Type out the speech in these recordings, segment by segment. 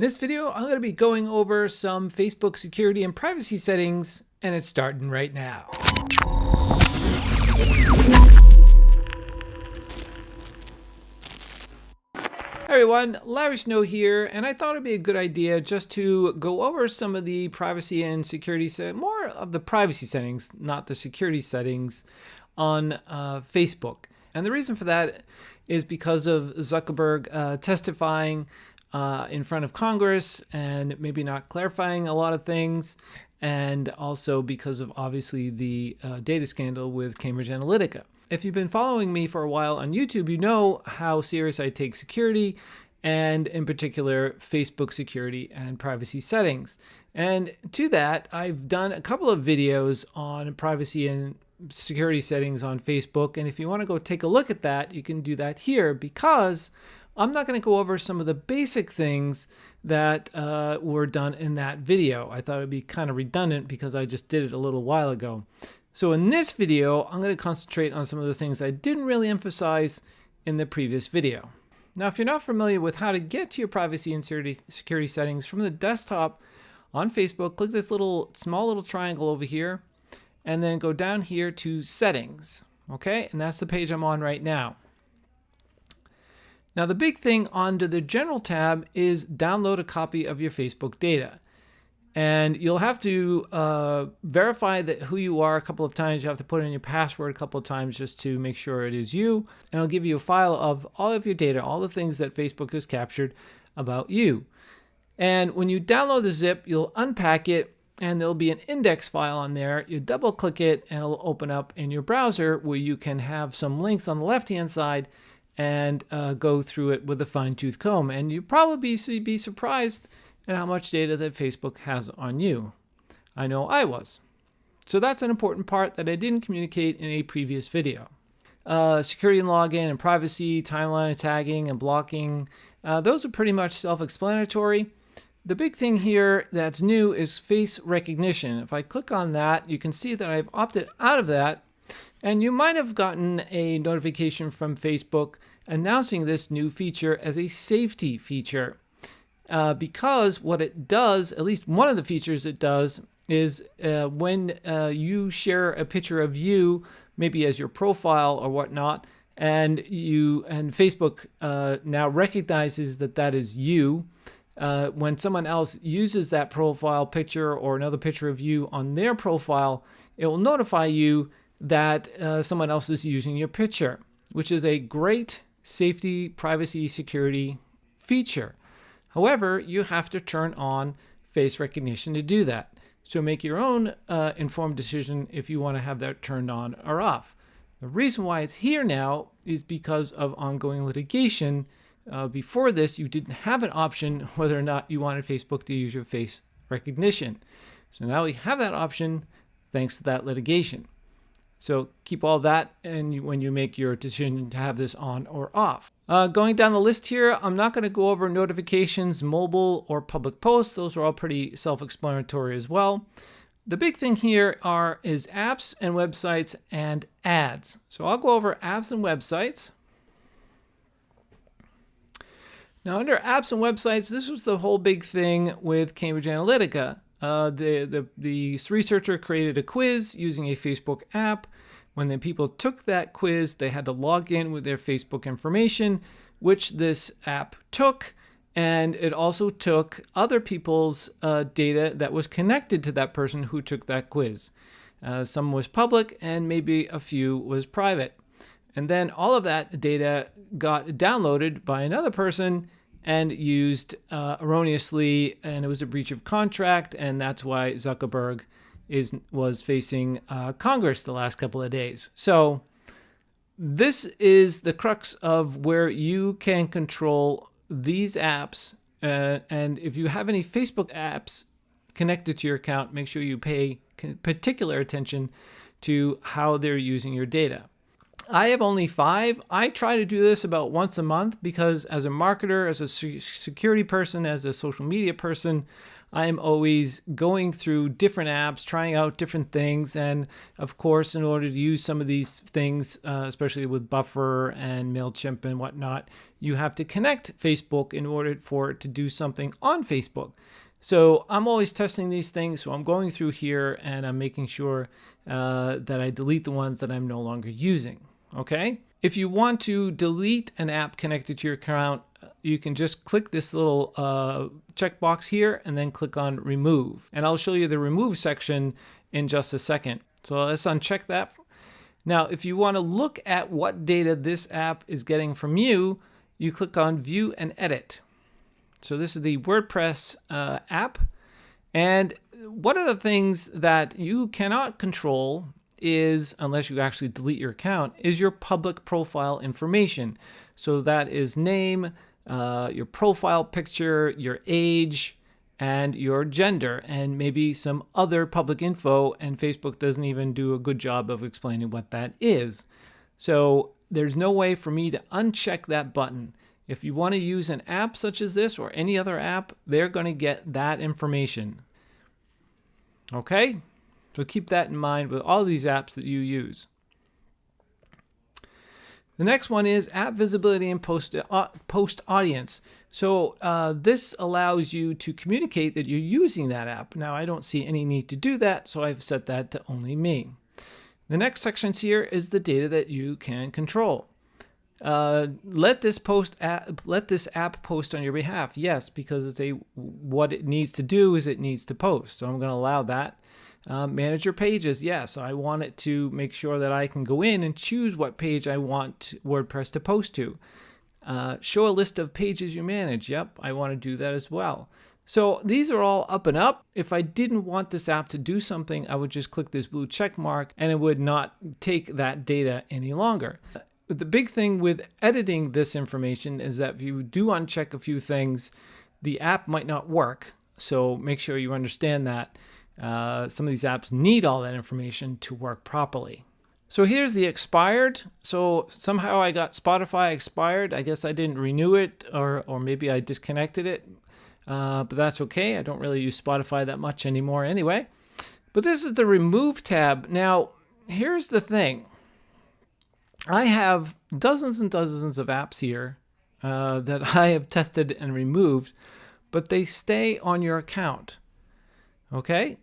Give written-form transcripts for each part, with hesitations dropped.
In this video, I'm going to be going over some Facebook security and privacy settings, and it's starting right now. Hey everyone, Larry Snow here, and I thought it'd be a good idea just to go over some of the privacy and security more of the privacy settings, not the security settings on Facebook. And the reason for that is because of Zuckerberg testifying in front of Congress and maybe not clarifying a lot of things, and also because of obviously the data scandal with Cambridge Analytica. If you've been following me for a while on YouTube, you know how serious I take security, and in particular Facebook security and privacy settings. And to that, I've done a couple of videos on privacy and security settings on Facebook, and if you want to go take a look at that, you can do that here, because I'm not going to go over some of the basic things that were done in that video. I thought it'd be kind of redundant because I just did it a little while ago. So in this video, I'm going to concentrate on some of the things I didn't really emphasize in the previous video. Now, if you're not familiar with how to get to your privacy and security settings from the desktop on Facebook, click this small little triangle over here, and then go down here to settings. Okay, and that's the page I'm on right now. Now, the big thing under the general tab is download a copy of your Facebook data. And you'll have to verify that who you are a couple of times. You have to put in your password a couple of times just to make sure it is you. And it'll give you a file of all of your data, all the things that Facebook has captured about you. And when you download the zip, you'll unpack it, and there'll be an index file on there. You double click it, and it'll open up in your browser where you can have some links on the left-hand side and go through it with a fine-tooth comb. And you'll probably be surprised at how much data that Facebook has on you. I know I was. So that's an important part that I didn't communicate in a previous video. Security and login and privacy, timeline and tagging and blocking, those are pretty much self-explanatory. The big thing here that's new is face recognition. If I click on that, you can see that I've opted out of that. And you might have gotten a notification from Facebook announcing this new feature as a safety feature. Because what it does, at least one of the features it does, is when you share a picture of you, maybe as your profile or whatnot, and Facebook now recognizes that that is you. When someone else uses that profile picture or another picture of you on their profile, it will notify you that someone else is using your picture, which is a great safety, privacy, security feature. However, you have to turn on face recognition to do that. So make your own informed decision if you want to have that turned on or off. The reason why it's here now is because of ongoing litigation. Before this, you didn't have an option whether or not you wanted Facebook to use your face recognition. So now we have that option thanks to that litigation. So keep all that when you make your decision to have this on or off. Going down the list here, I'm not going to go over notifications, mobile, or public posts. Those are all pretty self-explanatory as well. The big thing here is apps and websites and ads. So I'll go over apps and websites. Now, under apps and websites, this was the whole big thing with Cambridge Analytica. The researcher created a quiz using a Facebook app. When the people took that quiz, they had to log in with their Facebook information, which this app took, and it also took other people's data that was connected to that person who took that quiz. Some was public, and maybe a few was private. And then all of that data got downloaded by another person and used erroneously, and it was a breach of contract, and that's why Zuckerberg was facing Congress the last couple of days. So this is the crux of where you can control these apps, and if you have any Facebook apps connected to your account, make sure you pay particular attention to how they're using your data. I have only 5. I try to do this about once a month because as a marketer, as a security person, as a social media person, I'm always going through different apps, trying out different things. And of course, in order to use some of these things, especially with Buffer and MailChimp and whatnot, you have to connect Facebook in order for it to do something on Facebook. So I'm always testing these things. So I'm going through here and I'm making sure that I delete the ones that I'm no longer using. Okay. If you want to delete an app connected to your account, you can just click this little checkbox here and then click on remove. And I'll show you the remove section in just a second. So let's uncheck that. Now, if you want to look at what data this app is getting from you, you click on view and edit. So this is the WordPress app. And one of the things that you cannot control is, unless you actually delete your account, is your public profile information. So that is name, your profile picture, your age, and your gender, and maybe some other public info, and Facebook doesn't even do a good job of explaining what that is. So there's no way for me to uncheck that button. If you want to use an app such as this or any other app, they're going to get that information. Okay? So keep that in mind with all these apps that you use. The next one is app visibility and post audience. So this allows you to communicate that you're using that app. Now, I don't see any need to do that, so I've set that to only me. The next sections here is the data that you can control. Let this app post on your behalf. Yes, because what it needs to do is it needs to post. So I'm going to allow that. Manage your pages. Yes, I want it to make sure that I can go in and choose what page I want WordPress to post to. Show a list of pages you manage. Yep, I want to do that as well. So these are all up and up. If I didn't want this app to do something, I would just click this blue check mark and it would not take that data any longer. But the big thing with editing this information is that if you do uncheck a few things, the app might not work. So make sure you understand that. Some of these apps need all that information to work properly. So here's the expired. So somehow I got Spotify expired. I guess I didn't renew it, or maybe I disconnected it. But that's okay. I don't really use Spotify that much anymore anyway. But this is the remove tab. Now, here's the thing. I have dozens and dozens of apps here that I have tested and removed, but they stay on your account. Okay?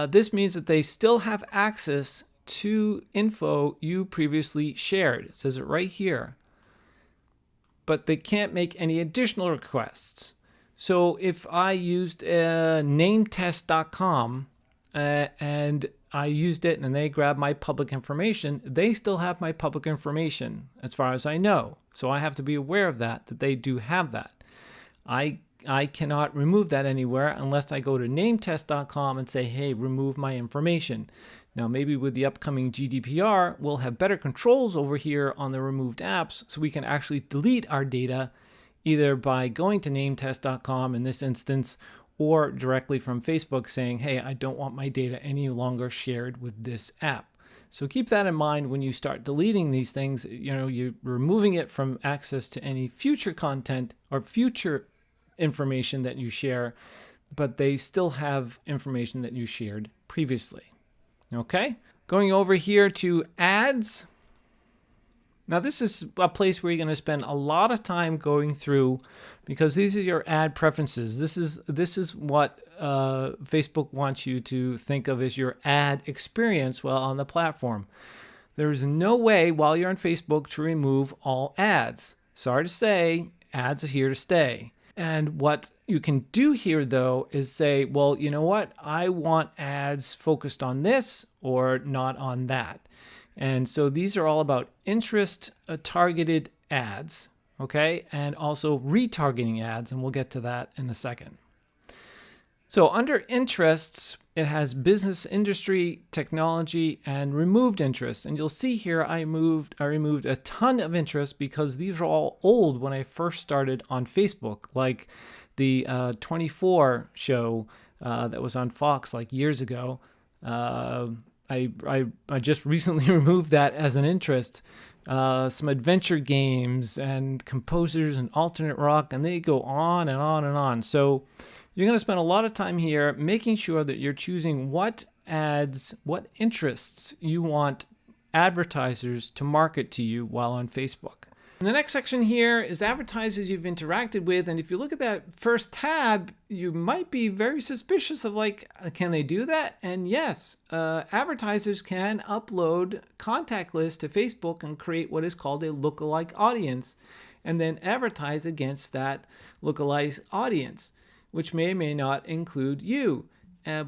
This means that they still have access to info you previously shared. It says it right here. But they can't make any additional requests. So if I used nametest.com and I used it and they grabbed my public information, they still have my public information as far as I know. So I have to be aware of that they do have that. I cannot remove that anywhere unless I go to nametest.com and say, hey, remove my information. Now, maybe with the upcoming GDPR, we'll have better controls over here on the removed apps so we can actually delete our data either by going to nametest.com in this instance or directly from Facebook saying, hey, I don't want my data any longer shared with this app. So keep that in mind when you start deleting these things. You're removing it from access to any future content or future information that you share, but they still have information that you shared previously. Okay, going over here to ads. Now this is a place where you're going to spend a lot of time going through because these are your ad preferences. This is what Facebook wants you to think of as your ad experience while on the platform. There's no way while you're on Facebook to remove all ads. Sorry to say, ads are here to stay. And what you can do here, though, is say, well, you know what? I want ads focused on this or not on that. And so these are all about interest targeted ads, okay? And also retargeting ads, and we'll get to that in a second. So under interests, it has business, industry, technology, and removed interests. And you'll see here I removed a ton of interests because these are all old when I first started on Facebook, like the 24 show that was on Fox like years ago. I just recently removed that as an interest some adventure games and composers and alternate rock, and they go on and on and on. So you're going to spend a lot of time here making sure that you're choosing what ads, what interests you want advertisers to market to you while on Facebook. And the next section here is advertisers you've interacted with. And if you look at that first tab, you might be very suspicious of like, can they do that? And yes, advertisers can upload contact lists to Facebook and create what is called a lookalike audience, and then advertise against that lookalike audience, which may or may not include you.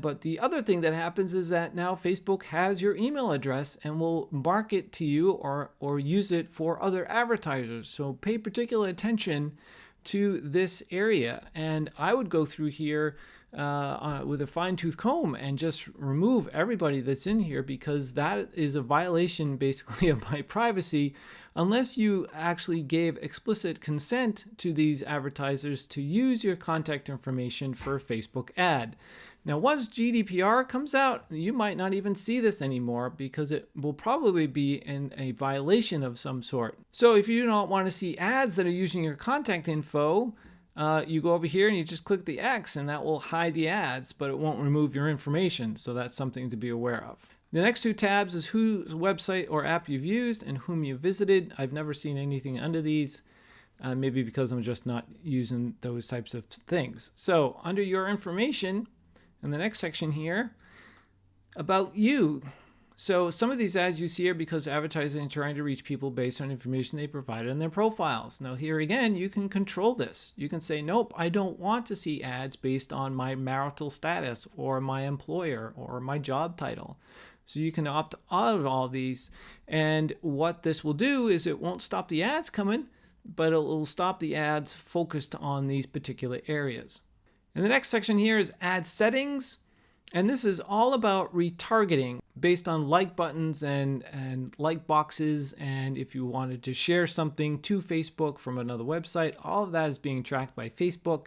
But the other thing that happens is that now Facebook has your email address and will market to you or use it for other advertisers. So pay particular attention to this area. And I would go through here with a fine-tooth comb and just remove everybody that's in here, because that is a violation basically of my privacy, unless you actually gave explicit consent to these advertisers to use your contact information for a Facebook ad. Now, once GDPR comes out, you might not even see this anymore, because it will probably be in a violation of some sort. So if you don't want to see ads that are using your contact info, you go over here and you just click the X, and that will hide the ads, but it won't remove your information. So that's something to be aware of. The next two tabs is whose website or app you've used and whom you visited. I've never seen anything under these. Maybe because I'm just not using those types of things. So under your information, in the next section here, about you. So some of these ads you see are because advertisers are trying to reach people based on information they provided in their profiles. Now here again, you can control this. You can say, nope, I don't want to see ads based on my marital status or my employer or my job title. So you can opt out of all these. And what this will do is it won't stop the ads coming, but it will stop the ads focused on these particular areas. And the next section here is ad settings. And this is all about retargeting based on like buttons and like boxes. And if you wanted to share something to Facebook from another website, all of that is being tracked by Facebook.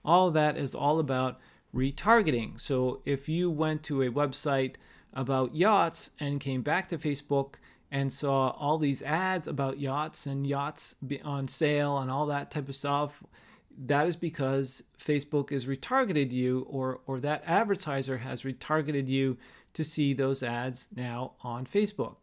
All of that is all about retargeting. So if you went to a website about yachts and came back to Facebook and saw all these ads about yachts and yachts on sale and all that type of stuff, that is because Facebook has retargeted you, or that advertiser has retargeted you to see those ads now on Facebook.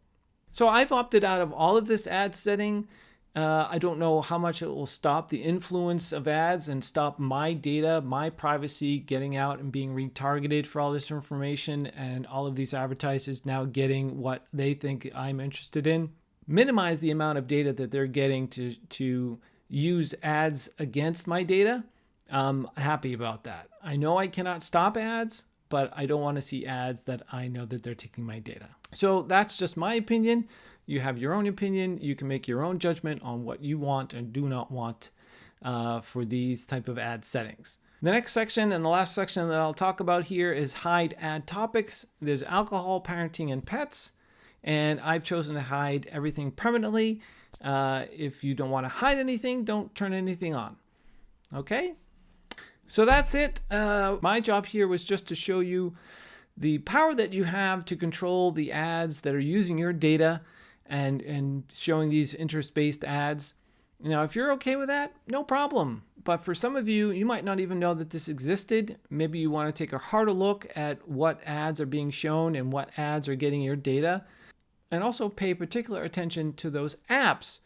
So I've opted out of all of this ad setting. I don't know how much it will stop the influence of ads and stop my data, my privacy getting out and being retargeted for all this information, and all of these advertisers now getting what they think I'm interested in. Minimize the amount of data that they're getting to use ads against my data. I'm happy about that. I know I cannot stop ads, but I don't want to see ads that I know that they're taking my data. So that's just my opinion. You have your own opinion. You can make your own judgment on what you want and do not want for these type of ad settings. The next section and the last section that I'll talk about here is hide ad topics. There's alcohol, parenting, and pets. And I've chosen to hide everything permanently. If you don't want to hide anything, don't turn anything on. Okay? So that's it. My job here was just to show you the power that you have to control the ads that are using your data and showing these interest-based ads. Now, if you're okay with that, no problem. But for some of you, you might not even know that this existed. Maybe you want to take a harder look at what ads are being shown and what ads are getting your data. And also pay particular attention to those apps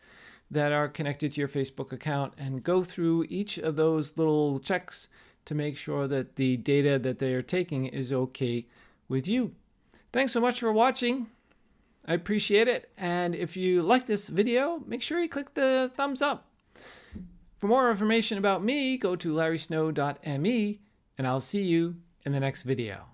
that are connected to your Facebook account, and go through each of those little checks to make sure that the data that they are taking is okay with you. Thanks so much for watching. I appreciate it. And if you like this video, make sure you click the thumbs up. For more information about me, go to larrysnow.me, and I'll see you in the next video.